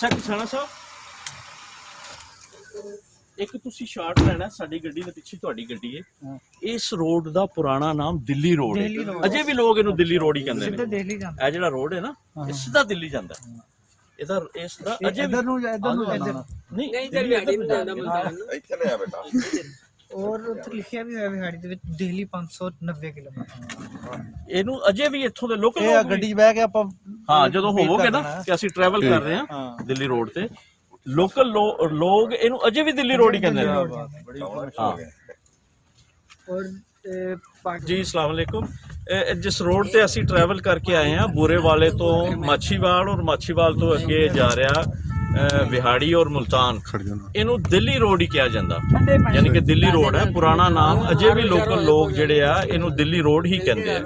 ਅੱਛਾ ਕਿਸਾਨਾ ਸਾਹਿਬ, ਇੱਕ ਤੁਸੀਂ ਸ਼ਾਟ ਲੈਣਾ, ਸਾਡੀ ਗੱਡੀ ਦੇ ਪਿੱਛੇ ਤੁਹਾਡੀ ਗੱਡੀ ਹੈ। ਇਸ ਰੋਡ ਦਾ ਪੁਰਾਣਾ ਨਾਮ ਦਿੱਲੀ ਰੋਡ ਹੈ, ਅਜੇ ਵੀ ਲੋਕ ਇਹਨੂੰ ਦਿੱਲੀ ਰੋਡ ਹੀ ਕਹਿੰਦੇ ਨੇ। ਇਹ ਜਿਹੜਾ ਰੋਡ ਹੈ ਨਾ, ਇਹ ਸਿੱਧਾ ਦਿੱਲੀ ਜਾਂਦਾ। ਇਹਦਾ ਇਸ ਦਾ ਅਜੇ ਵੀ ਨਹੀਂ ਇੱਥੇ ਲਿਆ ਬੇਟਾ। और उत्थे लिखिया भी है बिहाड़ी दे विच दिल्ली 590 किलोमीटर। ਇਹਨੂੰ ਅਜੇ ਵੀ ਇੱਥੋਂ ਦੇ ਲੋਕਲ ਇਹ ਗੱਡੀ 'ਚ ਬਹਿ ਕੇ ਆਪਾਂ ਹਾਂ ਜਦੋਂ ਹੋਵੋਗੇ ਨਾ ਕਿ ਅਸੀਂ ਟਰੈਵਲ ਕਰ ਰਹੇ ਹਾਂ ਦਿੱਲੀ ਰੋਡ ਤੇ, ਲੋਕਲ ਲੋਕ ਇਹਨੂੰ ਅਜੇ ਵੀ ਦਿੱਲੀ ਰੋਡ ਹੀ ਕਹਿੰਦੇ ਨੇ। ਹਾਂ और ਜੀ अस्सलाम वालेकुम। जिस रोड ਤੇ ਅਸੀਂ ਟਰੈਵਲ ਕਰਕੇ ਆਏ ਹਾਂ ਬੂਰੇ ਵਾਲੇ ਤੋਂ ਮਾਛੀਵਾਲ ਔਰ ਮਾਛੀਵਾਲ ਤੋਂ ਅੱਗੇ ਜਾ ਰਿਹਾ ਵਿਹਾੜੀ ਔਰ ਮੁਲਤਾਨ, ਇਹਨੂੰ ਦਿੱਲੀ ਰੋਡ ਹੀ ਕਿਹਾ ਜਾਂਦਾ, ਯਾਨੀ ਕਿ ਦਿੱਲੀ ਰੋਡ ਹੈ ਪੁਰਾਣਾ ਨਾਮ। ਅਜੇ ਵੀ ਲੋਕਲ ਲੋਕ ਜਿਹੜੇ ਆ ਇਹਨੂੰ ਦਿੱਲੀ ਰੋਡ ਹੀ ਕਹਿੰਦੇ ਆ।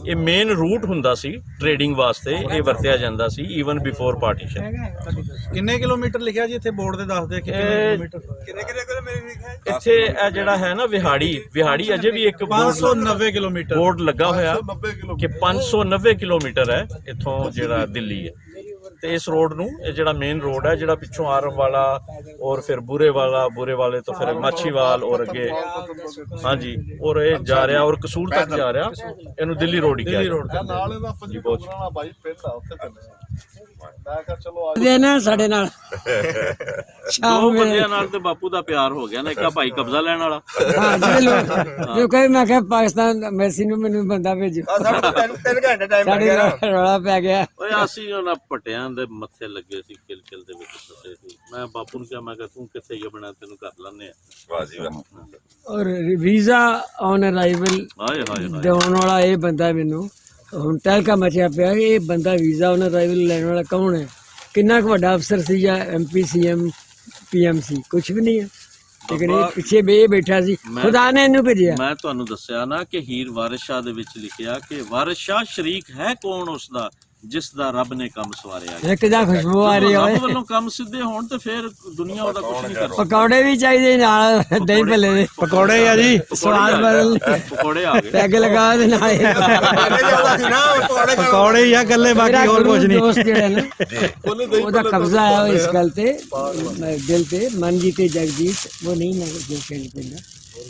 ਇਹ ਮੇਨ ਰੂਟ ਹੁੰਦਾ ਸੀ ਟ੍ਰੇਡਿੰਗ ਵਾਸਤੇ, ਇਹ ਵਰਤਿਆ ਜਾਂਦਾ ਸੀ ਈਵਨ ਬਿਫੋਰ ਪਾਰਟੀਸ਼ਨ। ਕਿੰਨੇ ਕਿਲੋਮੀਟਰ ਲਿਖਿਆ ਜੀ ਇੱਥੇ ਬੋਰਡ ਤੇ ਦੱਸਦੇ ਕਿ ਕਿਲੋਮੀਟਰ ਇੱਥੇ ਇਹ ਜਿਹੜਾ ਹੈ ਨਾ ਵਿਹਾੜੀ ਅਜੇ ਵੀ ਇੱਕ 590 ਕਿਲੋਮੀਟਰ ਬੋਰਡ ਲੱਗਾ ਹੋਇਆ ਕਿ 590 ਕਿਲੋਮੀਟਰ ਹੈ ਇੱਥੋਂ ਜਿਹੜਾ ਦਿੱਲੀ ਹੈ। ਤੇ ਇਸ ਰੋਡ ਨੂੰ, ਇਹ ਜਿਹੜਾ ਮੇਨ ਰੋਡ ਹੈ ਜਿਹੜਾ ਪਿੱਛੋਂ ਆਰਮ ਵਾਲਾ ਔਰ ਫਿਰ ਬੂਰੇ ਵਾਲੇ ਤੋਂ ਫਿਰ ਮਾਛੀਵਾਲ ਔਰ ਅੱਗੇ ਹਾਂਜੀ ਔਰ ਇਹ ਜਾ ਰਿਹਾ ਔਰ ਕਸੂਰ ਤੱਕ ਜਾ ਰਿਹਾ, ਇਹਨੂੰ ਦਿੱਲੀ ਰੋਡ ਹੀ ਕਿਹਾ ਜਾਂਦਾ। ਨਾਲ ਇਹਦਾ ਪੰਜੀ ਪੁਰਾਣਾ ਬਾਈ ਪਿੰਡ ਆ, ਉੱਥੇ ਚੱਲੇ ਮੈਂ ਕਿਹਾ ਚਲੋ दे ना साढ़े नाल ਦੋ ਬੰਦਿਆਂ ਨਾਲ ਤੇ ਬਾਪੂ ਦਾ ਪਿਆਰ ਹੋ ਗਿਆ ਨਾ, ਇੱਕ ਭਾਈ ਕਬਜ਼ਾ ਲੈਣ ਵਾਲਾ। हां जे लोग जो कहे मैं कह पाकिस्तान मैसी नु मेनू बंदा भेजो, ਤਿੰਨ ਘੰਟੇ ਟਾਈਮ साढ़े रौला पै गया। ਓਏ ਅਸੀਂ ਉਹਨਾਂ ਪਟਿਆਂ ਦੇ ਮੱਥੇ ਲੱਗੇ ਸੀ, ਕਿਲ ਦੇ ਵਿੱਚ ਸੁੱਤੇ ਸੀ। ਮੈਂ ਬਾਪੂ ਨੂੰ ਕਿਹਾ, ਮੈਂ ਕਿਹਾ ਤੂੰ ਕਿੱਥੇ ਗਿਆ ਬਣਾ, ਤੈਨੂੰ ਕਰ ਲੈਣੇ ਆ। और वीजा ऑन अराइवल ਹਾਏ ਹਾਏ ਹਾਏ देने वाला ये बंदा मैनू ਹੁਣ ਤਹਿਲਕਾ ਮਚਿਆ ਪਿਆ ਕਿ ਇਹ ਬੰਦਾ ਵੀਜ਼ਾ ਔਨ ਅਰਾਈਵਲ ਲੈਣ ਵਾਲਾ ਕੌਣ ਹੈ, ਕਿੰਨਾ ਕੁ ਵੱਡਾ ਅਫਸਰ ਸੀ ਜਾਂ MP CM PM ਸੀ, ਕੁਝ ਵੀ ਨਹੀਂ ਹੈ। ਲੇਕਿਨ ਇਹ ਪਿੱਛੇ ਇਹ ਬੈਠਾ ਸੀ, ਖੁਦਾ ਨੇ ਇਹਨੂੰ ਭੇਜਿਆ। ਮੈਂ ਤੁਹਾਨੂੰ ਦੱਸਿਆ ਨਾ ਕਿ ਹੀਰ ਵਾਰਿਸ ਸ਼ਾਹ ਦੇ ਵਿੱਚ ਲਿਖਿਆ ਕਿ ਵਾਰਿਸ ਸ਼ਾਹ ਸ਼ਰੀਕ ਹੈ ਕੌਣ ਉਸ ਦਾ ਜਿਸ ਦਾ ਰੱਬ ਨੇ ਕੰਮ ਸਵਾਰਿਆ। ਇੱਕ ਦਾ ਖੁਸ਼ਬੂ ਆ ਰਹੀ ਰੱਬ ਹੈ, ਵੱਲੋਂ ਕੰਮ ਸਿੱਧੇ ਹੋਣ ਤੇ ਫਿਰ ਦੁਨੀਆ ਉਹਦਾ ਕੁਝ ਨਹੀਂ ਕਰ ਸਕਦੀ। ਪਕੌੜੇ ਵੀ ਚਾਹੀਦੇ ਨਾਲ, ਦਹੀਂ ਭੱਲੇ ਦੇ ਪਕੌੜੇ ਆ ਜੀ, ਸਵਾਦ ਬਦਲ ਪਕੌੜੇ ਆ ਗਏ। ਪੈਗ ਲਗਾ ਦੇ ਨਾਲ ਪਕੌੜੇ ਹੀ ਆ ਗੱਲੇ, ਬਾਕੀ ਹੋਰ ਕੁਝ ਨਹੀਂ। ਦੋਸਤ ਜਿਹੜਾ ਨਾ ਉਹਦਾ ਕਬਜ਼ਾ ਹੈ ਇਸ ਗੱਲ ਤੇ ਦਿਲ ਤੇ, ਮਨ ਜੀਤੇ ਜਗਜੀਤ ਉਹ ਨਹੀਂ ਨਾ ਦਿਲ ਖੇਡ ਪੈਂਦਾ।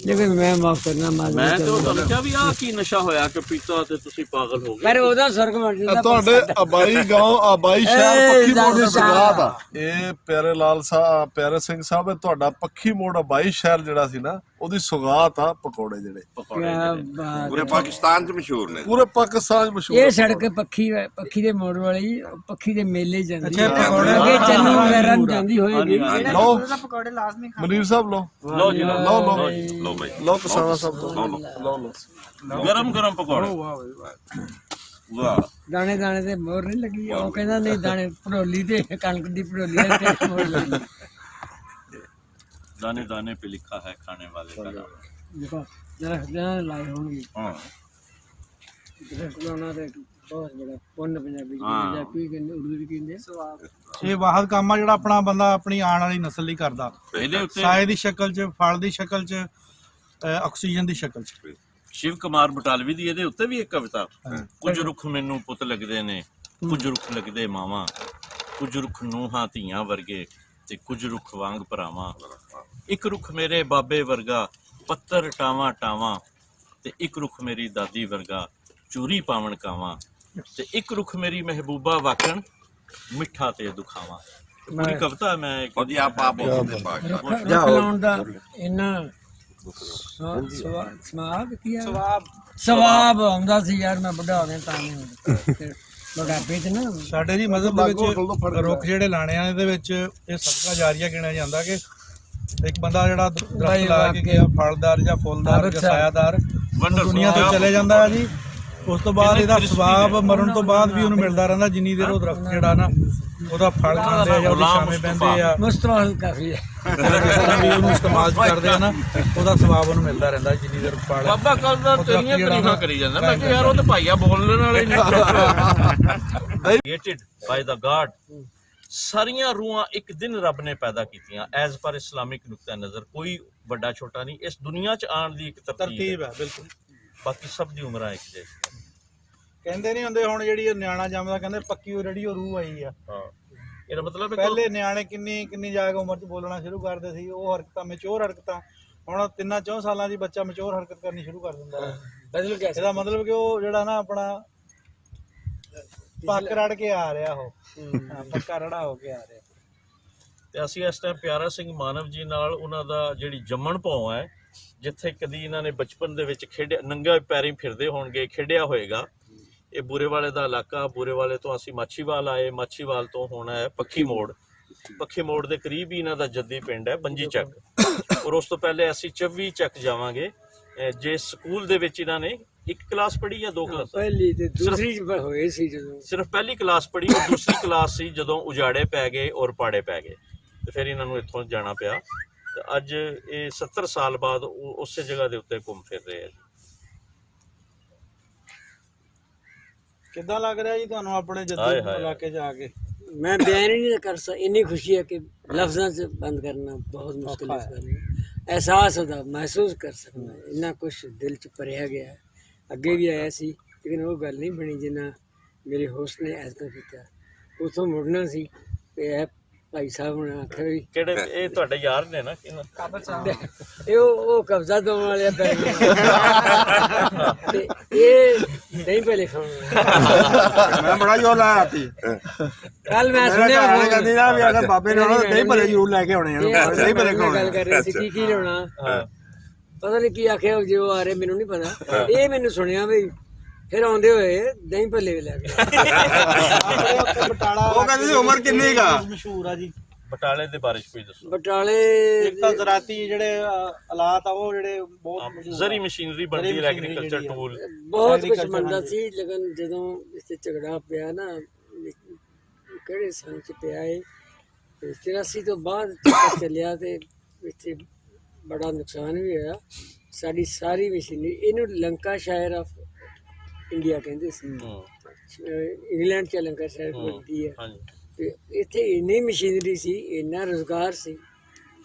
ਲੇਕਿਨ ਮੈਂ ਮਾਫ ਕਰਨਾ ਮਾਜ਼ਰਤ। ਮੈਂ ਤੇ ਤੁਹਾਨੂੰ ਕਿਹਾ ਵੀ ਆਹ ਕੀ ਨਸ਼ਾ ਹੋਇਆ ਕਿ ਪੀਤਾ ਤੇ ਤੁਸੀਂ ਪਾਗਲ ਹੋ ਗਏ। ਪਰ ਉਹਦਾ ਸਰਗ ਬਣ ਜਾਂਦਾ। ਤੁਹਾਡੇ ਆਬਾਈ ਗਾਉਂ ਆਬਾਈ ਸ਼ਹਿਰ ਪੱਖੀ ਮੋੜ ਦੀ ਸੁਗਾਤ ਆ। ਇਹ ਪਿਆਰੇ ਸਿੰਘ ਸਾਹਿਬ, ਇਹ ਤੁਹਾਡਾ ਪੱਖੀ ਮੋੜ ਆਬਾਈ ਸ਼ਹਿਰ ਜਿਹੜਾ ਸੀ ਨਾ, ਉਹਦੀ ਸੁਗਾਤ ਆ ਪਕੌੜੇ ਜਿਹੜੇ ਪੂਰੇ ਪਾਕਿਸਤਾਨ 'ਚ ਮਸ਼ਹੂਰ ਨੇ, ਪੂਰੇ ਪਾਕਿਸਤਾਨ 'ਚ ਮਸ਼ਹੂਰ। ਇਹ ਸੜਕ ਪੱਖੀ ਦੇ ਮੋੜ ਵਾਲੀ, ਪੱਖੀ ਦੇ ਮੇਲੇ ਜਾਂਦੀ ਹੈ, ਅੱਗੇ ਚੰਨੀ ਵਗੈਰਾ ਨੂੰ ਜਾਂਦੀ ਹੋਏਗੀ। ਲਓ ਮਨੀਰ ਸਾਹਿਬ, ਲਓ ਲਓ ਜੀ ਲਓ ਲੋ ਬਈ ਲਓ ਕਿਸਾਨਾ ਸਾਹਿਬ ਤੋਂ ਲਓ ਗਰਮ ਪਕੌੜੇ। ਵਾਹ ਦਾਣੇ ਦਾਣੇ ਤੇ ਮੋਹਰ ਨਹੀਂ ਲੱਗੀ। ਉਹ ਕਹਿੰਦਾ ਨਹੀਂ ਦਾਣੇ ਭੜੋਲੀ ਤੇ ਕਣਕ ਦੀ ਭੜੋਲੀ ਤੇ ਮੋਹਰ ਲੱਗੀ। दाने दाने पे लिखा है खाने वाले का नाम। ਦੇਖੋ ਜਰਾ ਲਾਏ ਹੋਣਗੇ। हाँ ਉਹਨਾਂ ਦੇ ਬਹੁਤ ਬੜਾ ਪੁੰਨ ਪੰਜਾਬੀ ਪੰਜਾਬੀ ਕਹਿੰਦੇ, ਉਰਦੂ ਵੀ ਕਹਿੰਦੇ। ਇਹ ਵਾਹਦ ਕੰਮ ਆ ਜਿਹੜਾ ਆਪਣਾ ਬੰਦਾ ਆਪਣੀ ਆਉਣ ਵਾਲੀ ਨਸਲ ਲਈ ਕਰਦਾ, ਇਹਦੇ ਉੱਤੇ ਸਾਏ ਦੀ ਸ਼ਕਲ 'ਚ, ਫਲ ਦੀ ਸ਼ਕਲ 'ਚ, ਆਕਸੀਜਨ ਦੀ ਸ਼ਕਲ 'ਚ। ਸ਼ਿਵ ਕੁਮਾਰ ਬਟਾਲਵੀ ਦੀ ਇਹਦੇ ਉੱਤੇ ਵੀ ਇੱਕ ਕਵਿਤਾ, ਕੁਝ ਰੁੱਖ ਮੈਨੂੰ ਪੁੱਤ ਲੱਗਦੇ ਨੇ, ਕੁਝ ਰੁੱਖ ਲੱਗਦੇ ਮਾਵਾਂ, ਕੁਝ ਰੁੱਖ ਨੂੰਹਾਂ ਧੀਆਂ ਵਰਗੇ ਤੇ ਕੁਝ ਰੁੱਖ ਵਾਂਗ ਭਰਾਵਾਂ। ਇੱਕ ਰੁੱਖ ਮੇਰੇ ਬਾਬੇ ਵਰਗਾ ਪੱਤਰ ਟਾਵਾਂ ਟਾਵਾਂ, ਤੇ ਇੱਕ ਰੁੱਖ ਮੇਰੀ ਦਾਦੀ ਵਰਗਾ ਚੂਰੀ ਪਾਵਣ ਕਾਵਾਂ, ਤੇ ਇੱਕ ਰੁੱਖ ਮੇਰੀ ਮਹਿਬੂਬਾ ਵਾਕਣ ਮਿੱਠਾ ਤੇ ਦੁਖਾਵਾਂ। ਪੂਰੀ ਕਵਿਤਾ ਮੈਂ ਉਹਦੀ ਆਪ ਬੋਲਦੇ ਲਾਉਣ ਦਾ ਇੰਨਾ ਸਵਾਬ ਆਉਂਦਾ ਸੀ ਯਾਰ। ਮੈਂ ਵੱਡਾ ਹੋ ਗਿਆ ਤਾਂ ਨਹੀਂ ਹੁੰਦਾ ਬੁਢਾਪੇ 'ਚ ਨਾ। ਸਾਡੇ ਜੀ ਮਜ਼ਹਬ ਦੇ ਵਿੱਚ ਰੁੱਖ ਜਿਹੜੇ ਲਾਣੇ ਆ, ਇਹਦੇ ਵਿੱਚ ਇਹ ਸਦਕਾ ਜਾਰੀਆ ਗਿਣਿਆ ਜਾਂਦਾ ਕਿ ਇੱਕ ਬੰਦਾ ਜਿਹੜਾ ਦਰਖਤ ਲਾ ਕੇ ਗਿਆ, ਫਲਦਾਰ ਜਾਂ ਫੁੱਲਦਾਰ ਜਾਂ ਸਾਇਆਦਾਰ, ਦੁਨੀਆ ਤੋਂ ਚਲੇ ਜਾਂਦਾ ਹੈ ਜੀ। ਉਸ ਤੋਂ ਬਾਅਦ ਇਹਦਾ ਸਵਾਬ ਮਰਨ ਤੋਂ ਬਾਅਦ ਵੀ ਉਹਨੂੰ ਮਿਲਦਾ ਰਹਿੰਦਾ, ਜਿੰਨੀ ਦੇਰ ਉਹ ਦਰਖਤ ਜਿਹੜਾ ਨਾ ਉਹਦਾ ਫਲ ਖਾਂਦੇ ਆ ਜਾਂ ਉਹਦੀ ਛਾਵੇਂ ਬਹਿੰਦੇ ਆ, ਮੁਸਤਫਾ ਕਾਫੀ ਹੈ ਜਿਸ ਤਰ੍ਹਾਂ ਵੀ ਉਹਨੂੰ ਇਸਤੇਮਾਲ ਕਰਦੇ ਆ ਨਾ, ਉਹਦਾ ਸਵਾਬ ਉਹਨੂੰ ਮਿਲਦਾ ਰਹਿੰਦਾ ਜਿੰਨੀ ਦੇਰ ਫਲ। ਬਾਬਾ ਕੱਲ ਦਾ ਤੇਰੀਆਂ ਤਾਰੀਫਾਂ ਕਰੀ ਜਾਂਦਾ। ਮੈਂ ਕਿਹਾ ਯਾਰ ਉਹ ਤਾਂ ਭਾਈਆ ਬੋਲਣ ਵਾਲੇ ਨਹੀਂ। ਕ੍ਰੀਏਟਡ ਬਾਈ ਦਾ ਗॉड, ਸਾਰੀਆਂ ਰੂਹਾਂ ਇੱਕ ਦਿਨ ਰੱਬ ਨੇ ਪੈਦਾ ਕੀਤੀਆਂ ਐਜ਼ ਪਰ ਇਸਲਾਮਿਕ ਨੁਕਤਾ ਨਜ਼ਰ। ਕੋਈ ਵੱਡਾ ਛੋਟਾ ਨਹੀਂ, ਇਸ ਦੁਨੀਆ 'ਚ ਆਉਣ ਦੀ ਇੱਕ ਤਰਤੀਬ ਹੈ। ਬਿਲਕੁਲ, ਬਾਕੀ ਸਭ ਦੀ ਉਮਰਾਂ ਇੱਕ ਜੈਸੀ। ਕਹਿੰਦੇ ਨਹੀਂ ਹੁੰਦੇ ਹੁਣ ਜਿਹੜੀ ਨਿਆਣਾ ਜੰਮਦਾ ਕਹਿੰਦੇ ਪੱਕੀ ਉਹ ਰੜੀ ਉਹ ਰੂਹ ਆਈ ਆ। ਇਹਦਾ ਮਤਲਬ ਹੈ ਪਹਿਲੇ ਨਿਆਣੇ ਕਿੰਨੀ ਜਾ ਕੇ ਉਮਰ 'ਚ ਬੋਲਣਾ ਸ਼ੁਰੂ ਕਰਦੇ ਸੀ, ਉਹ ਹਰਕਤਾਂ ਮੈਚੁਰ ਹਰਕਤਾਂ ਹੁਣ 3-4 ਸਾਲਾਂ ਦੀ ਬੱਚਾ ਮੈਚੁਰ ਹਰਕਤ ਕਰਨੀ ਸ਼ੁਰੂ ਕਰ ਦਿੰਦਾ ਹੈ। ਬਦਲ ਗਿਆ ਇਹਦਾ ਮਤਲਬ ਕਿ ਉਹ ਜਿਹੜਾ ਨਾ ਆਪਣਾ ਪੱਕ ਰੜ ਕੇ ਆ ਰਿਹਾ, ਉਹ ਪੱਕਾ ਰੜਾ ਹੋ ਕੇ ਆ ਰਿਹਾ। ਤੇ ਅਸੀਂ ਇਸ ਟਾਈਮ ਪਿਆਰਾ ਸਿੰਘ ਮਾਨਵ ਜੀ ਨਾਲ ਉਹਨਾਂ ਦਾ ਜਿਹੜੀ ਜੰਮਣ ਭੌਂ ਹੈ, ਜਿੱਥੇ ਕਦੀ ਇਹਨਾਂ ਨੇ ਬਚਪਨ ਦੇ ਵਿੱਚ ਖੇਡਿਆ, ਨੰਗੇ ਪੈਰੀਂ ਫਿਰਦੇ ਹੋਣਗੇ, ਖੇਡਿਆ ਹੋਏਗਾ। ਇਹ ਬੂਰੇਵਾਲੇ ਦਾ ਇਲਾਕਾ, ਬੂਰੇਵਾਲੇ ਤੋਂ ਅਸੀਂ ਮਾਛੀਵਾਲ ਆਏ, ਮਾਛੀਵਾਲ ਤੋਂ ਹੋਣਾ ਹੈ ਪੱਖੀ ਮੋੜ। ਪੱਖੀ ਮੋੜ ਦੇ ਕਰੀਬ ਹੀ ਇਹਨਾਂ ਦਾ ਜੱਦੀ ਪਿੰਡ ਹੈ ਬੰਜੀ ਚੱਕ, ਔਰ ਉਸ ਤੋਂ ਪਹਿਲੇ ਅਸੀਂ 24 ਚੱਕ ਜਾਵਾਂਗੇ। ਜੇ ਸਕੂਲ ਦੇ ਵਿੱਚ ਇਹਨਾਂ ਨੇ 1 ਕਲਾਸ ਪੜ੍ਹੀ ਜਾਂ 2 ਕਲਾਸ? ਪਹਿਲੀ ਤੇ ਦੂਸਰੀ ਹੋਏ ਸੀ ਜਦੋਂ, ਸਿਰਫ ਪਹਿਲੀ ਕਲਾਸ ਪੜ੍ਹੀ, ਔਰ ਦੂਸਰੀ ਕਲਾਸ ਸੀ ਜਦੋਂ ਉਜਾੜੇ ਪੈ ਗਏ ਔਰ ਪਾੜੇ ਪੈ ਗਏ, ਤੇ ਫਿਰ ਇਹਨਾਂ ਨੂੰ ਇੱਥੋਂ ਜਾਣਾ ਪਿਆ। ਤੇ ਅੱਜ ਇਹ 70 ਸਾਲ ਬਾਅਦ ਉਸੇ ਜਗ੍ਹਾ ਦੇ ਉੱਤੇ ਘੁੰਮ ਫਿਰ ਰਹੇ ਆ। ਕਿੱਦਾਂ ਲੱਗ ਰਿਹਾ ਜੀ ਤੁਹਾਨੂੰ ਆਪਣੇ ਜੱਦੀ ਇਲਾਕੇ 'ਚ ਆ ਕੇ? ਮੈਂ ਬਿਆਨ ਹੀ ਨਹੀਂ ਕਰ ਸਕਦਾ, ਇੰਨੀ ਖੁਸ਼ੀ ਹੈ ਕਿ ਲਫ਼ਜ਼ਾਂ 'ਚ ਬੰਦ ਕਰਨਾ ਬਹੁਤ ਮੁਸ਼ਕਿਲ ਹੈ। एहसास होता, महसूस कर सकना, इन्ना कुछ दिल च भरिया गया है। अगे भी आया सी लेकिन वो गल नहीं बनी जिन्ना मेरे होस्ट ने ऐसा किया। उतों मुड़ना सी ते भाई साहब ने आख्या भी ਕਿਹੜੇ ਇਹ ਤੁਹਾਡੇ ਯਾਰ ਨੇ ਨਾ वो कब्जा दो वाले ये नहीं पे लिखा मैं बड़ा जोर लाया थी कल मैं सुनया कहती ना भी अगर बाबे ने नहीं भले जरूर लेके आने नहीं भले गल कर रहे सी की लाना पता नहीं की आख्या जो आ रहे मैनू नहीं पता। ये मैनू सुनिया भी फिर आंदे हुए दही भल्ले भी लैके बटाला वो कहते सी उम्र किन्नी का मशहूर है जी ਬਟਾਲੇ ਦੇ ਬਾਰਿਸ਼ ਕੋਈ ਦੱਸੋ? बटाले एक तो ज़राती ਜਿਹੜੇ ਹਾਲਾਤ ਆ ਉਹ ਜਿਹੜੇ ਬਹੁਤ ਜ਼ਰੀ ਮਸ਼ੀਨਰੀ ਬਣਦੀ ਹੈ, ਐਗਰੀਕਲਚਰ ਟੂਲ बहुत कुछ बनता सी। लेकिन ਜਦੋਂ ਇੱਥੇ ਝਗੜਾ ਪਿਆ ਨਾ ਕਿਹੜੇ ਸਾਲ ਚ ਪਿਆ ਏ 84 ਤੋਂ ਬਾਅਦ ਚੱਲਿਆ ਤੇ ਇੱਥੇ ਬੜਾ ਨੁਕਸਾਨ ਵੀ ਹੋਇਆ। ਸਾਡੀ ਸਾਰੀ ਮਸ਼ੀਨਰੀ ਇਹਨੂੰ ਲੰਕਾ ਸ਼ਾਇਰ ਆਫ ਇੰਡੀਆ ਕਹਿੰਦੇ ਸੀ। ਇੰਗਲੈਂਡ ਚ ਲੰਕਾ ਸ਼ਾਇਰ ਬਣਦੀ ਹੈ। ਹਾਂਜੀ ਤੇ ਇੱਥੇ ਇੰਨੀ ਮਸ਼ੀਨਰੀ ਸੀ, ਇੰਨਾ ਰੁਜ਼ਗਾਰ ਸੀ।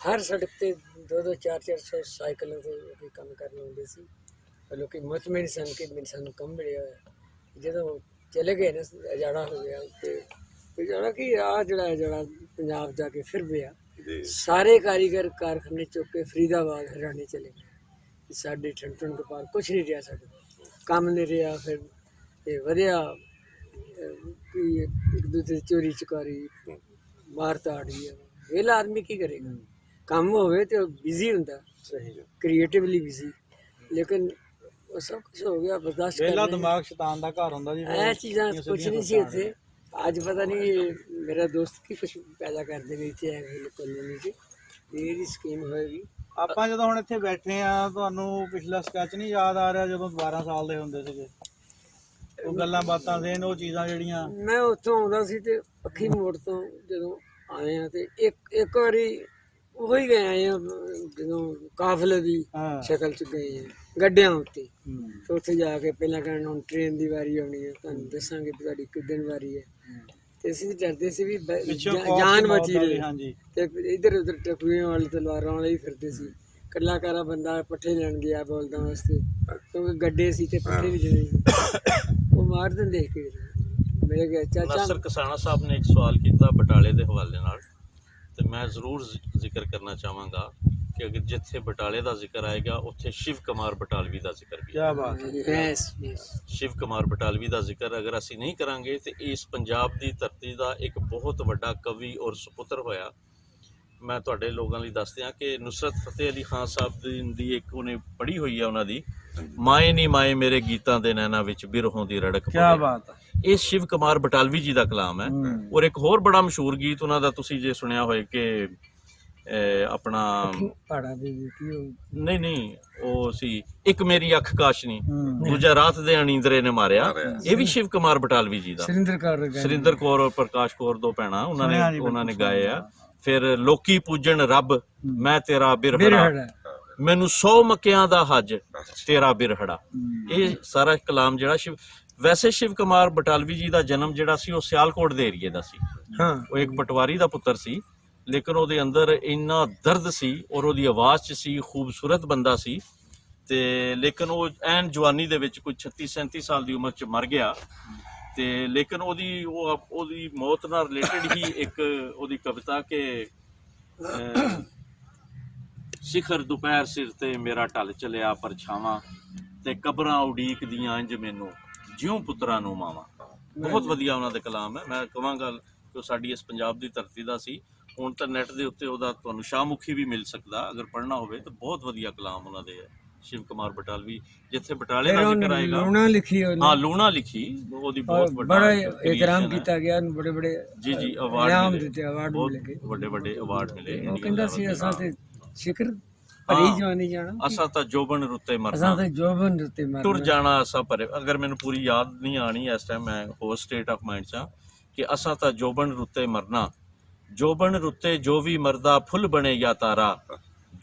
ਹਰ ਸੜਕ ਤੇ 2-2 4-4 ਸਾਈਕਲਾਂ ਤੇ ਕੰਮ ਕਰਨ ਆਉਂਦੇ ਸੀ। ਲੋਕੀ ਮੁਤਮਿਨ ਸਨ ਕਿ ਸਾਨੂੰ ਕੰਮ ਮਿਲਿਆ ਹੋਇਆ। ਜਦੋਂ ਚਲੇ ਗਏ ਨਾ ਅਜਾੜਾ ਹੋ ਗਿਆ ਤੇ ਅਜਾੜਾ ਕਿ ਆ ਜਿਹੜਾ ਪੰਜਾਬ ਜਾ ਕੇ ਫਿਰ ਪਿਆ। ਸਾਰੇ ਕਾਰੀਗਰ ਕਾਰਖਾਨੇ ਚੁੱਕ ਕੇ ਫਰੀਦਾਬਾਦ ਹਰਿਆਣੇ ਚਲੇ ਗਏ। ਸਾਡੇ ਠੰਡਣ ਤੋਂ ਪਾਰ ਕੁਛ ਨਹੀਂ ਰਿਹਾ, ਸਾਡੇ ਕੰਮ ਨਹੀਂ ਰਿਹਾ। ਫਿਰ ਇਹ ਵਧਿਆ कि एक दूसरे चोरी चुकारी मार ताड़ी है। वेला आदमी की करेगा, काम होवे तो बिजी होंदा, क्रिएटिवली बिजी। लेकिन वो सब कुछ हो गया, बर्दाश्त वेला दिमाग शैतान दा घर हुंदा जी। ऐ चीज़ां कुछ नहीं सी इत्थे। अज पता नहीं मेरा दोस्त की कुछ पैदा कर दे गई थी कॉलोनी च, ये स्कीम होएगी। ਆਪਾਂ ਜਦੋਂ ਹੁਣ ਇੱਥੇ ਬੈਠੇ ਆ ਤੁਹਾਨੂੰ ਪਿਛਲਾ ਸਕੈਚ ਨਹੀਂ ਯਾਦ ਆ ਰਿਹਾ ਜਦੋਂ 12 ਸਾਲ ਦੇ ਹੁੰਦੇ ਸੀਗੇ? ਉਹ ਗੱਲਾਂ ਬਾਤਾਂ ਦੇਣ ਉਹ ਚੀਜ਼ਾਂ ਜਿਹੜੀਆਂ ਮੈਂ ਉੱਥੋਂ ਆਉਂਦਾ ਸੀ ਤੇ ਪੱਖੀ ਮੋੜ ਤੋਂ ਜਦੋਂ ਆਏ ਆ ਤੇ ਇੱਕ ਵਾਰੀ ਉਹ ਹੀ ਗਏ ਆਏ ਆ ਜਦੋਂ ਕਾਫਲੇ ਦੀ ਸ਼ਕਲ ਚ ਗਏ ਆ ਗੱਡਿਆਂ ਉੱਤੇ। ਤੇ ਉੱਥੇ ਜਾ ਕੇ ਪਹਿਲਾਂ ਕਹਿਣ ਹੁਣ ਟ੍ਰੇਨ ਦੀ ਵਾਰੀ ਆਉਣੀ ਹੈ, ਤੁਹਾਨੂੰ ਦੱਸਾਂਗੇ ਵੀ ਤੁਹਾਡੀ ਕਿੱਦਣ ਵਾਰੀ ਹੈ। ਤੇ ਅਸੀਂ ਡਰਦੇ ਸੀ ਵੀ ਜਾਨ ਬਚੀ ਰਹੇ ਤੇ ਇੱਧਰ ਉੱਧਰ ਟਕੂਆਂ ਵਾਲੇ ਤਲਵਾਰਾਂ ਵਾਲੇ ਹੀ ਫਿਰਦੇ ਸੀ। ਕਲਾਕਾਰਾ ਬੰਦਾ ਪੱਠੇ ਲੈਣ ਗਿਆ ਬੋਲਦਾ ਵਾਸਤੇ, ਕਿਉਂਕਿ ਗੱਡੇ ਸੀ ਤੇ ਪੱਠੇ ਵੀ ਜਿਹੜੇ ਉਹ ਮਾਰ ਦਿੰਦੇ ਦੇਖ ਕੇ ਮੇਰੇ ਗਿਆ ਚਾਚਾ। ਨਾਸਰ ਕਸਾਣਾ ਸਾਹਿਬ ਨੇ ਇੱਕ ਸਵਾਲ ਕੀਤਾ ਬਟਾਲੇ ਦੇ ਹਵਾਲੇ ਨਾਲ, ਤੇ ਮੈਂ ਜ਼ਰੂਰ ਜ਼ਿਕਰ ਕਰਨਾ ਚਾਹਾਂਗਾ ਕਿ ਅਗਰ ਜਿੱਥੇ ਬਟਾਲੇ ਦਾ ਜ਼ਿਕਰ ਆਏਗਾ ਉੱਥੇ ਸ਼ਿਵ ਕੁਮਾਰ ਬਟਾਲਵੀ ਦਾ ਜ਼ਿਕਰ ਵੀ। ਕੀ ਬਾਤ ਹੈ। ਸ਼ਿਵ ਕੁਮਾਰ ਬਟਾਲਵੀ ਦਾ ਜ਼ਿਕਰ ਅਗਰ ਅਸੀਂ ਨਹੀਂ ਕਰਾਂਗੇ ਤੇ ਇਸ ਪੰਜਾਬ ਦੀ ਧਰਤੀ ਦਾ ਇੱਕ ਬਹੁਤ ਵੱਡਾ ਕਵੀ ਔਰ ਸੁਪੁੱਤਰ ਹੋਇਆ। ਮੈਂ ਤੁਹਾਡੇ ਲੋਕਾਂ ਲਈ ਦੱਸ ਦਿਆਂ ਕਿ ਨੁਸਰਤ ਫਤਿਹ ਅਲੀ ਖਾਨ ਸਾਹਿਬ ਦੀ ਇੱਕ ਉਹਨੇ ਪੜ੍ਹੀ ਹੋਈ ਹੈ ਉਹਨਾਂ ਦੀ, ਮਾਏ ਨੀ ਮਾਏ ਮੇਰੇ ਗੀਤਾਂ ਦੇ ਨੈਣਾ ਵਿੱਚ ਬਿਰਹੋਂ ਦੀ ਰੜਕ। ਕੀ ਬਾਤ ਹੈ। ਇਹ ਸ਼ਿਵ ਕੁਮਾਰ ਬਟਾਲਵੀ ਜੀ ਦਾ ਕਲਾਮ ਹੈ। ਔਰ ਇੱਕ ਹੋਰ ਬੜਾ ਮਸ਼ਹੂਰ ਗੀਤ ਉਹਨਾਂ ਦਾ ਤੁਸੀਂ ਜੇ ਸੁਣਿਆ ਹੋਏ ਕਿ ਆਪਣਾ ਪਹਾੜਾ ਦੀ ਨਹੀਂ ਉਹ ਸੀ ਇੱਕ ਮੇਰੀ ਅੱਖ ਕਾਸ਼ਨੀ, ਦੂਜਾ ਰਾਤ ਦੇ ਅਣੀਂਦਰੇ ਨੇ ਮਾਰਿਆ। ਇਹ ਵੀ ਸ਼ਿਵ ਕੁਮਾਰ ਬਟਾਲਵੀ ਜੀ ਦਾ। ਸੁਰਿੰਦਰ ਕੌਰ ਔਰ ਪ੍ਰਕਾਸ਼ ਕੌਰ ਦੋ ਭੈਣਾਂ ਉਹਨਾਂ ਨੇ ਗਾਏ ਆ। ਫਿਰ ਲੋਕੀ ਪੂਜਣ ਰੱਬ ਮੈਂ ਤੇਰਾ ਬਿਰਹੜਾ, ਮੈਨੂੰ 100 ਮੱਕਿਆਂ ਦਾ ਹੱਜ ਤੇਰਾ ਬਿਰਹੜਾ। ਇਹ ਸਾਰਾ ਕਲਾਮ ਜਿਹੜਾ ਵੈਸੇ ਸ਼ਿਵ ਕੁਮਾਰ ਬਟਾਲਵੀ ਜੀ ਦਾ ਜਨਮ ਜਿਹੜਾ ਸੀ ਉਹ ਸਿਆਲਕੋਟ ਦੇ ਏਰੀਏ ਦਾ ਸੀ। ਉਹ ਇੱਕ ਪਟਵਾਰੀ ਦਾ ਪੁੱਤਰ ਸੀ, ਲੇਕਿਨ ਉਹਦੇ ਅੰਦਰ ਇੰਨਾ ਦਰਦ ਸੀ ਔਰ ਉਹਦੀ ਆਵਾਜ਼ 'ਚ ਸੀ, ਖੂਬਸੂਰਤ ਬੰਦਾ ਸੀ। ਤੇ ਲੇਕਿਨ ਉਹ ਐਨ ਜਵਾਨੀ ਦੇ ਵਿੱਚ ਕੋਈ 36-37 ਸਾਲ ਦੀ ਉਮਰ 'ਚ ਮਰ ਗਿਆ। ਤੇ ਲੇਕਿਨ ਉਹਦੀ ਮੌਤ ਨਾਲ ਰਿਲੇਟਡ ਹੀ ਇੱਕ ਉਹਦੀ ਕਵਿਤਾ ਕਿ ਸਿਖਰ ਦੁਪਹਿਰ ਸਿਰ ਤੇ ਮੇਰਾ ਢਲ ਚਲਿਆ ਪਰਛਾਵਾਂ ਤੇ ਕਬਰਾਂ ਉਡੀਕ ਦੀਆਂ ਇੰਜ ਮੈਨੂੰ ਜਿਉਂ ਪੁੱਤਰਾਂ ਨੂੰ ਮਾਵਾਂ। ਬਹੁਤ ਵਧੀਆ ਉਹਨਾਂ ਦੇ ਕਲਾਮ ਹੈ। ਮੈਂ ਕਹਾਂਗਾ ਕਿ ਸਾਡੀ ਇਸ ਪੰਜਾਬ ਦੀ ਧਰਤੀ ਦਾ ਸੀ। ਹੁਣ ਤਾਂ ਨੈਟ ਦੇ ਉੱਤੇ ਉਹਦਾ ਤੁਹਾਨੂੰ ਸ਼ਾਹਮੁਖੀ ਵੀ ਮਿਲ ਸਕਦਾ, ਅਗਰ ਪੜ੍ਹਨਾ ਹੋਵੇ ਤਾਂ ਬਹੁਤ ਵਧੀਆ ਕਲਾਮ ਉਹਨਾਂ ਦੇ ਹੈ। ਸ਼ਿਵ ਕੁਮਾਰ ਬਟਾਲਵੀ, ਜਿੱਥੇ ਬਟਾਲੇ ਦਾ ਜ਼ਿਕਰ ਆਏਗਾ, ਲੂਣਾ ਲਿਖੀ ਉਹਨੇ, ਹਾਂ ਲੂਣਾ ਲਿਖੀ, ਉਹਦੀ ਬਹੁਤ ਬੜਾ ਇਤਰਾਮ ਕੀਤਾ ਗਿਆ, ਬੜੇ ਬੜੇ ਜੀ ਅਵਾਰਡ ਦਿੱਤੇ, ਅਵਾਰਡ ਮਿਲੇ ਗਏ, ਵੱਡੇ ਵੱਡੇ ਅਵਾਰਡ ਮਿਲੇ। ਉਹ ਕਹਿੰਦਾ ਸੀ ਅਸਾਂ ਤੇ ਸ਼ਿਕਰ ਭਰੀ ਜਵਾਨੀ ਜਾਣਾ, ਅਸਾਂ ਤਾਂ ਜੋਬਨ ਰੁੱਤੇ ਮਰਨਾ, ਅਸਾਂ ਤੇ ਜੋਬਨ ਰੁੱਤੇ ਮਰਨਾ, ਟੁਰ ਜਾਣਾ ਅਸਾਂ ਪਰੇ। ਅਗਰ ਮੈਨੂੰ ਪੂਰੀ ਯਾਦ ਨਹੀਂ ਆਣੀ ਇਸ ਟਾਈਮ, ਮੈਂ ਹੋਰ ਸਟੇਟ ਆਫ ਮਾਈਂਡ 'ਚ ਕਿ ਅਸਾਂ ਤਾਂ ਜੋਬਨ ਰੁੱਤੇ ਮਰਨਾ, ਜੋਬਨ ਰੁੱਤੇ ਜੋ ਵੀ ਮਰਦਾ ਫੁੱਲ ਬਣੇ ਜਾਂ ਤਾਰਾ,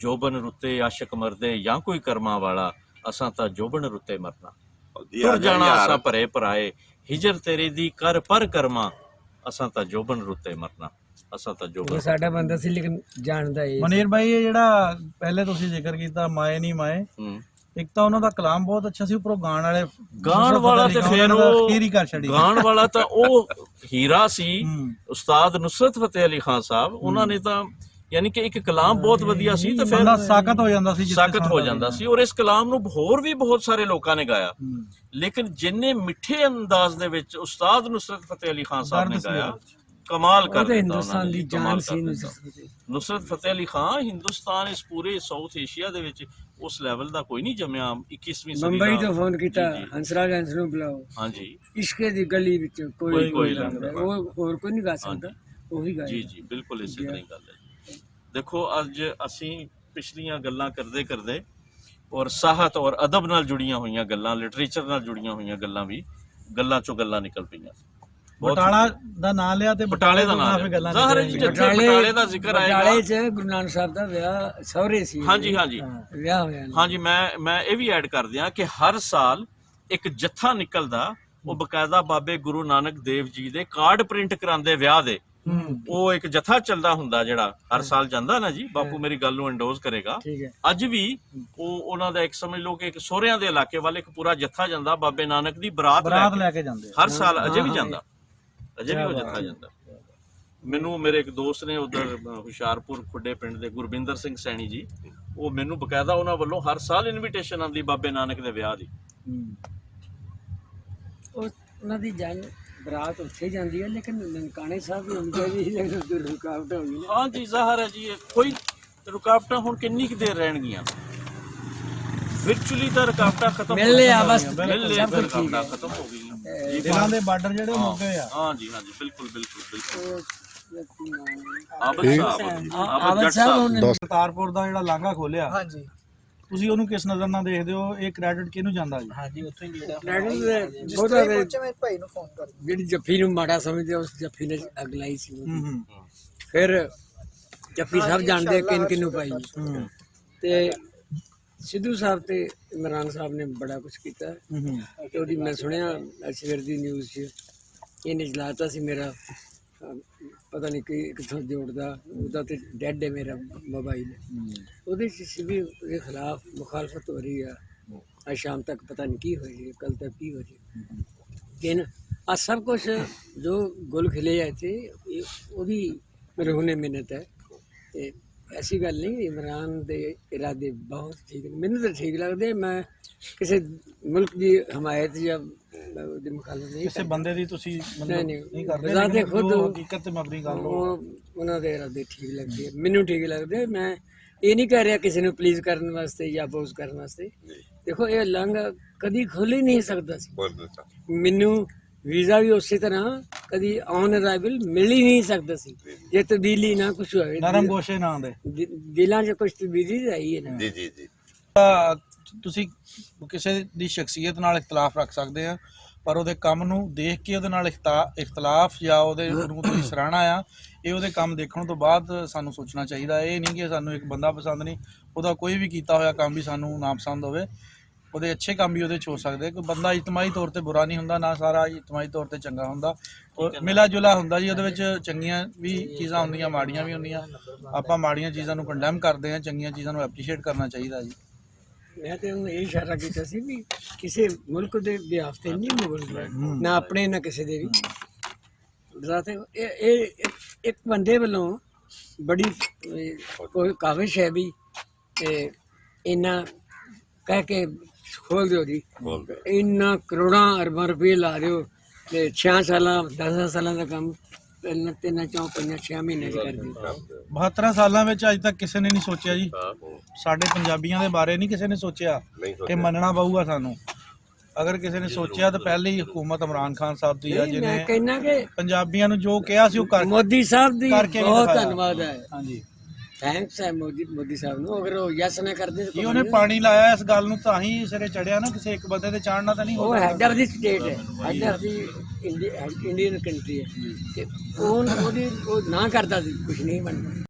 ਜੋਬਨ ਰੁੱਤੇ ਆਸ਼ਕ ਮਰਦੇ ਜਾਂ ਕੋਈ ਕਰਮਾਂ ਵਾਲਾ, ਅਸਾਂ ਤਾਂ ਜੋਬਨ ਰੁੱਤੇ ਮਰਨਾ। ਟੁਰ ਜਾਣਾ ਅਸਾਂ ਭਰੇ ਭਰਾਏ, ਹਿਜਰ ਤੇਰੇ ਦੀ ਕਰ ਪਰ ਕਰਮਾ, ਅਸਾਂ ਤਾਂ ਜੋਬਨ ਰੁੱਤੇ ਮਰਨਾ, ਅਸਾਂ ਤਾਂ ਜੋਬਨ। ਸਾਡਾ ਬੰਦਾ ਸੀ ਲੇਕਿਨ ਜਾਣਦਾ ਇਹ ਮਨੀਰ ਭਾਈ, ਇਹ ਜਿਹੜਾ ਪਹਿਲੇ ਤੁਸੀਂ ਜ਼ਿਕਰ ਕੀਤਾ ਮਾਏ ਨਹੀਂ ਮਾਏ, ਇੱਕ ਤਾਂ ਉਹਨਾਂ ਦਾ ਕਲਾਮ ਬਹੁਤ ਅੱਛਾ ਸੀ, ਉੱਪਰੋਂ ਗਾਣ ਵਾਲਾ ਤੇ ਫਿਰ ਉਹ ਗਾਣ ਵਾਲਾ ਤਾਂ ਉਹ ਹੀਰਾ ਸੀ ਉਸਤਾਦ ਨੁਸਰਤ ਫਤਿਹ ਅਲੀ ਖਾਨ ਸਾਹਿਬ। ਉਹਨਾਂ ਨੇ ਤਾਂ ਯਾਨੀ ਕਿ ਇੱਕ ਕਲਾਮ ਬਹੁਤ ਵਧੀਆ ਸੀ ਤੇ ਫਿਰ ਸਾਕਤ ਹੋ ਜਾਂਦਾ ਸੀ, ਔਰ ਇਸ ਕਲਾਮ ਨੂੰ ਹੋਰ ਵੀ ਬਹੁਤ ਸਾਰੇ ਲੋਕਾਂ ਨੇ ਗਾਇਆ, ਲੇਕਿਨ ਜਿੰਨੇ ਮਿੱਠੇ ਅੰਦਾਜ਼ ਦੇ ਵਿੱਚ ਉਸਤਾਦ ਨੁਸਰਤ ਫਤਿਹ ਅਲੀ ਖਾਨ ਸਾਹਿਬ ਨੇ ਗਾਇਆ, ਕਮਾਲ ਕਰ ਦਿੱਤਾ। ਹਿੰਦੁਸਤਾਨ ਦੀ ਜਾਨ ਸੀ ਨੁਸਰਤ ਫਤਿਹ ਅਲੀ ਖਾਨ। ਹਿੰਦੁਸਤਾਨ ਇਸ ਪੂਰੇ ਸਾਊਥ ਏਸ਼ੀਆ ਦੇ ਵਿੱਚ ਉਸ ਲੈਵਲ ਦਾ ਕੋਈ ਨਹੀਂ ਜੰਮਿਆ 21ਵੀਂ ਸਦੀ ਦਾ। ਮੁੰਬਈ ਤੋਂ ਫੋਨ ਕੀਤਾ, ਹੰਸਰਾਜ ਹੰਸ ਨੂੰ ਬੁਲਾਓ, ਹਾਂਜੀ, ਇਸ਼ਕੇ ਦੀ ਗਲੀ ਵਿੱਚ ਕੋਈ ਲੱਗਦਾ, ਉਹ ਹੋਰ ਕੋਈ ਨਹੀਂ ਗਾ ਸਕਦਾ, ਉਹ ਵੀ ਗਾਇਆ। ਜੀ ਬਿਲਕੁਲ ਇਸੇ ਤਰ੍ਹਾਂ ਹੀ ਗੱਲ ਹੈ। ਦੇਖੋ ਅੱਜ ਅਸੀਂ ਪਿਛਲੀਆਂ ਗੱਲਾਂ ਕਰਦੇ ਔਰ ਸਾਹਿਤ ਔਰ ਅਦਬ ਨਾਲ ਜੁੜੀਆਂ ਹੋਈਆਂ ਗੱਲਾਂ, ਲਿਟਰੇਚਰ ਨਾਲ ਜੁੜੀਆਂ ਹੋਈਆਂ ਗੱਲਾਂ ਵੀ ਗੱਲਾਂ ਚੋਂ ਗੱਲਾਂ ਨਿਕਲ ਪਈਆਂ। ਬਟਾਲਾ ਦਾ ਨਾਂ ਲਿਆ ਤੇ ਬਟਾਲੇ ਦਾ ਨਾਂ ਜ਼ਾਹਰ ਜੀ, ਜਿੱਥੇ ਬਟਾਲੇ ਦਾ ਜ਼ਿਕਰ ਆਏਗਾ, ਬਟਾਲੇ 'ਚ ਗੁਰੂ ਨਾਨਕ ਸਾਹਿਬ ਦਾ ਵਿਆਹ ਸਹੁਰੇ ਸੀ। ਹਾਂਜੀ ਵਿਆਹ ਹੋਇਆ। ਹਾਂਜੀ, ਮੈਂ ਇਹ ਵੀ ਐਡ ਕਰ ਦਿਆਂ ਕਿ ਹਰ ਸਾਲ ਇੱਕ ਜੱਥਾ ਨਿਕਲਦਾ, ਉਹ ਬਕਾਇਦਾ ਬਾਬੇ ਗੁਰੂ ਨਾਨਕ ਦੇਵ ਜੀ ਦੇ ਕਾਰਡ ਪ੍ਰਿੰਟ ਕਰਾਉਂਦੇ ਵਿਆਹ ਦੇ, ਉਹ ਇੱਕ ਜਥਾ ਚੱਲਦਾ ਹੁੰਦਾ ਜਿਹੜਾ ਹਰ ਸਾਲ ਜਾਂਦਾ ਨਾ ਜੀ। ਬਾਪੂ ਮੇਰੀ ਗੱਲ ਨੂੰ ਐਂਡੋਜ਼ ਕਰੇਗਾ। ਅੱਜ ਵੀ ਉਹਨਾਂ ਦਾ ਇੱਕ ਸਮਝ ਲਓ ਕਿ ਇੱਕ ਸਹੁਰਿਆਂ ਦੇ ਇਲਾਕੇ ਵੱਲ ਇੱਕ ਪੂਰਾ ਜਥਾ ਜਾਂਦਾ, ਬਾਬੇ ਨਾਨਕ ਦੀ ਬਰਾਤ ਲੈ ਕੇ ਜਾਂਦੇ ਹਰ ਸਾਲ, ਅਜੇ ਵੀ ਜਾਂਦਾ, ਅਜੇ ਵੀ ਉਹ ਜਥਾ ਜਾਂਦਾ। ਮੈਨੂੰ ਮੇਰੇ ਇੱਕ ਦੋਸਤ ਨੇ ਉਧਰ ਹੁਸ਼ਿਆਰਪੁਰ ਖੁੱਡੇ ਪਿੰਡ ਦੇ ਗੁਰਬਿੰਦਰ ਸਿੰਘ ਸੈਣੀ ਜੀ, ਉਹ ਮੈਨੂੰ ਬਕਾਇਦਾ ਉਹਨਾਂ ਵੱਲੋਂ ਹਰ ਸਾਲ ਇਨਵੀਟੇਸ਼ਨ ਆਉਂਦੀ ਬਾਬੇ ਨਾਨਕ ਦੇ ਵਿਆਹ ਦੀ। ਉਹਨਾਂ ਦੀ ਬਰਾਤ ਉੱਥੇ ਜਾਂਦੀ ਹੈ, ਲੇਕਿਨ ਨਨਕਾਣੇ ਸਾਹਿਬ ਵੀ ਹੁੰਦੇ ਵੀ ਰੁਕਾਵਟ ਹੋ ਗਈ। ਹਾਂ ਜੀ, ਜ਼ਾਹਰ ਹੈ ਜੀ, ਕੋਈ ਰੁਕਾਵਟਾਂ ਹੁਣ ਕਿੰਨੀ ਕੁ ਦੇਰ ਰਹਿਣਗੀਆਂ? ਵਿਰਚੁਅਲੀ ਤਾਂ ਰੁਕਾਵਟਾਂ ਖਤਮ ਮਿਲ ਲਿਆ, ਬਸ ਰੁਕਾਵਟਾਂ ਖਤਮ ਹੋ ਗਈਆਂ। ਦਿਲਾਂ ਦੇ ਬਾਰਡਰ ਜਿਹੜੇ ਮੁੱਕ ਗਏ ਆ। ਹਾਂ ਜੀ ਬਿਲਕੁਲ। ਆਬਦ ਸਾਹਿਬ ਕਰਤਾਰਪੁਰ ਦਾ ਜਿਹੜਾ ਲਾਂਘਾ ਖੋਲਿਆ, ਹਾਂਜੀ, ਤੁਸੀਂ ਉਹਨੂੰ ਕਿਸ ਨਜ਼ਰ ਨਾਲ ਦੇਖਦੇ ਹੋ? ਇਹ ਕ੍ਰੈਡਿਟ ਕਿਹਨੂੰ ਜਾਂਦਾ ਜੀ? ਹਾਂਜੀ, ਉੱਥੋਂ ਹੀ ਜਿਹੜਾ ਭਾਈ ਨੂੰ ਫੋਨ ਕਰ, ਜਿਹੜੀ ਜੱਫੀ ਨੂੰ ਮਾੜਾ ਸਮਝਦੇ ਉਸ ਜੱਫੀ ਨੇ ਅਗਲਾਈ ਸੀ। ਫਿਰ ਜੱਫੀ ਸਾਹਿਬ ਜਾਣਦੇ ਕਿਨ ਨੂੰ ਪਾਈ, ਤੇ ਸਿੱਧੂ ਸਾਹਿਬ ਤੇ ਇਮਰਾਨ ਸਾਹਿਬ ਨੇ ਬੜਾ ਕੁਝ ਕੀਤਾ। ਤੇ ਉਹਦੀ ਮੈਂ ਸੁਣਿਆ ਸਵੇਰ ਦੀ ਨਿਊਜ਼ 'ਚ ਇਹਨੇ ਜਲਾਤਾ ਸੀ ਮੇਰਾ, ਪਤਾ ਨਹੀਂ ਕਿੱਥੋਂ ਜੋੜਦਾ, ਉਹਦਾ ਤੇ ਡੈਡ ਹੈ ਮੇਰਾ ਮੋਬਾਈਲ, ਉਹਦੇ 'ਚ ਵੀ ਉਹਦੇ ਖਿਲਾਫ ਮੁਖਾਲਫਤ ਹੋ ਰਹੀ ਆ। ਅੱਜ ਸ਼ਾਮ ਤੱਕ ਪਤਾ ਨਹੀਂ ਕੀ ਹੋ ਰਹੀ, ਕੱਲ ਤੱਕ ਕੀ ਹੋ ਰਹੀ। ਲੇਕਿਨ ਆ ਸਭ ਕੁਛ ਜੋ ਗੁਲ ਖਿਲੇ ਆਏ ਥੇ, ਉਹਦੀ ਮੇਰੇ ਹੁਣੇ ਮਿਹਨਤ ਹੈ। ਤੇ ਐਸੀ ਗੱਲ ਨਹੀਂ, ਇਮਰਾਨ ਦੇ ਇਰਾਦੇ ਬਹੁਤ ਠੀਕ, ਮੈਨੂੰ ਤਾਂ ਠੀਕ ਲੱਗਦੇ। ਮੈਂ ਕਿਸੇ ਮੁਲਕ ਦੀ ਹਮਾਇਤ ਜਾਂ ਉਹਦੀ ਮੁਖਾਲਫਤ ਨਹੀਂ, ਕਿਸੇ ਬੰਦੇ ਦੀ ਤੁਸੀਂ ਨਹੀਂ ਕਰਦੇ ਖੁਦ, ਹਕੀਕਤ ਤੇ ਮਬਨੀ ਗੱਲ ਉਹਨਾਂ ਦੇ ਇਰਾਦੇ ਠੀਕ ਲੱਗਦੇ, ਮੈਨੂੰ ਠੀਕ ਲੱਗਦੇ। ਮੈਂ ਇਹ ਨਹੀਂ ਕਹਿ ਰਿਹਾ ਕਿਸੇ ਨੂੰ ਪਲੀਜ਼ ਕਰਨ ਵਾਸਤੇ ਜਾਂ ਅਪੋਜ਼ ਕਰਨ ਵਾਸਤੇ। ਦੇਖੋ, ਇਹ ਲਾਂਘਾ ਕਦੀ ਖੁੱਲ ਹੀ ਨਹੀਂ ਸਕਦਾ ਸੀ। ਮੈਨੂੰ ਵੀਜ਼ਾ ਵੀ ਉਸੇ ਤਰ੍ਹਾਂ ਕਦੀ ਔਨ ਅਰਾਈਵਲ ਮਿਲ ਹੀ ਨਹੀਂ ਸਕਦਾ ਸੀ ਜੇ ਤਬਦੀਲੀ ਨਾ ਕੁਛ ਹੋਵੇ, ਨਰਮ ਗੋਸ਼ੇ ਨਾ ਦੇ ਦਿਲਾਂ 'ਚ ਕੁਛ ਤਬਦੀਲੀ ਆਈ ਹੈ ਨਾ। ਜੀ ਤੁਸੀਂ ਕਿਸੇ ਦੀ ਸ਼ਖਸੀਅਤ ਨਾਲ ਇਖਤਲਾਫ ਰੱਖ ਸਕਦੇ ਆ, ਪਰ ਉਹਦੇ ਕੰਮ ਨੂੰ ਦੇਖ ਕੇ ਉਹਦੇ ਨਾਲ ਇਖਤਲਾਫ ਜਾਂ ਉਹਦੇ ਨੂੰ ਤੁਸੀਂ ਸਰਾਹਣਾ ਆ, ਇਹ ਉਹਦੇ ਕੰਮ ਦੇਖਣ ਤੋਂ ਬਾਅਦ ਸਾਨੂੰ ਸੋਚਣਾ ਚਾਹੀਦਾ। ਇਹ ਨਹੀਂ ਕਿ ਸਾਨੂੰ ਇੱਕ ਬੰਦਾ ਪਸੰਦ ਨਹੀਂ, ਉਹਦਾ ਕੋਈ ਵੀ ਕੀਤਾ ਹੋਇਆ ਕੰਮ ਵੀ ਸਾਨੂੰ ਨਾ ਪਸੰਦ ਹੋਵੇ। ਉਹਦੇ ਅੱਛੇ ਕੰਮ ਵੀ ਉਹਦੇ 'ਚ ਹੋ ਸਕਦੇ। ਕੋਈ ਬੰਦਾ ਇਜਤਮਾਹੀ ਤੌਰ ਤੇ ਬੁਰਾ ਨਹੀਂ ਹੁੰਦਾ, ਨਾ ਸਾਰਾ ਇਜਤਮਾਹੀ ਤੌਰ ਤੇ ਚੰਗਾ ਹੁੰਦਾ, ਮਿਲਾ ਜੁਲਾ ਹੁੰਦਾ ਜੀ। ਉਹਦੇ ਵਿੱਚ ਚੰਗੀਆਂ ਵੀ ਚੀਜ਼ਾਂ ਹੁੰਦੀਆਂ, ਮਾੜੀਆਂ ਵੀ ਹੁੰਦੀਆਂ। ਆਪਾਂ ਮਾੜੀਆਂ ਚੀਜ਼ਾਂ ਨੂੰ ਕੰਡੈਮ ਕਰਦੇ ਹਾਂ, ਚੰਗੀਆਂ ਚੀਜ਼ਾਂ ਨੂੰ ਐਪਰੀਸ਼ੀਏਟ ਕਰਨਾ ਚਾਹੀਦਾ ਜੀ। ਮੈਂ ਤੇ ਉਹਨੂੰ ਇਹ ਇਸ਼ਾਰਾ ਕੀਤਾ ਸੀ ਵੀ ਕਿਸੇ ਮੁਲਕ ਦੇ ਬਿਹਾਫ ਤੇ ਨਹੀਂ ਬੋਲਦਾ, ਨਾ ਆਪਣੇ ਨਾ ਕਿਸੇ ਦੇ ਵੀ। ਰਾਤੇ ਇਹ ਇੱਕ ਬੰਦੇ ਵੱਲੋਂ ਬੜੀ ਕੋਈ ਕਾਵਿਸ਼ ਹੈ ਵੀ ਤੇ ਇੰਨਾ ਕਹਿ ਕੇ ਖੋਲ ਦਿਓ ਜੀ, ਇੰਨਾ ਕਰੋੜਾਂ ਅਰਬਾਂ ਰੁਪਏ ਲਾ ਦਿਓ ਤੇ 6 ਸਾਲਾਂ 10 ਸਾਲਾਂ ਦਾ ਕੰਮ 3 4 5 6 ਮਹੀਨੇ ਚ ਕਰ ਦਿਓ। 72 ਸਾਲਾਂ ਵਿੱਚ ਅੱਜ ਤੱਕ ਕਿਸੇ ਨੇ ਨਹੀਂ ਸੋਚਿਆ ਜੀ, ਸਾਡੇ ਪੰਜਾਬੀਆਂ ਦੇ ਬਾਰੇ ਨਹੀਂ ਕਿਸੇ ਨੇ ਸੋਚਿਆ। ਇਹ ਮੰਨਣਾ ਪਊਗਾ ਸਾਨੂੰ। ਅਗਰ ਕਿਸੇ ਨੇ ਸੋਚਿਆ ਤਾਂ ਪਹਿਲੀ ਹਕੂਮਤ ਇਮਰਾਨ ਖਾਨ ਸਾਹਿਬ ਦੀ ਆ, ਮੈਂ ਜਿਹਨੇ ਕਹਿਣਾ ਕਿ ਪੰਜਾਬੀਆਂ ਨੂੰ ਜੋ ਕਿਹਾ ਸੀ ਉਹ ਕਰ ਮੋਦੀ ਸਾਹਿਬ ਦੀ ਕਰਕੇ ਵੀ ਬਹੁਤ ਦਿਖਾਇਆ। ਧੰਨਵਾਦ ਹੈ, ਹਾਂਜੀ ਥੈਂਕਸ ਹੈ ਮੋਦੀ ਸਾਹਿਬ ਨੂੰ। ਅਗਰ ਉਹ ਯੈਸ ਨਾ ਕਰਦੇ ਜੀ, ਉਹਨੇ ਪਾਣੀ ਲਾਇਆ ਇਸ ਗੱਲ ਨੂੰ, ਤਾਂ ਹੀ ਸਿਰੇ ਚੜਿਆ ਨਾ, ਕਿਸੇ ਇੱਕ ਬੰਦੇ ਤੇ ਚਾੜਨਾ ਤਾਂ ਨਹੀਂ ਉਹ ਹੋਦਾ। ਹੈਡ ਆਫ ਦੀ ਸਟੇਟ ਹੈ, head of the Indian country ਹੈ ਤੇ ਉਹ ਨਾ ਕਰਦਾ ਸੀ ਕੁਝ ਨਹੀਂ ਬਣਦਾ।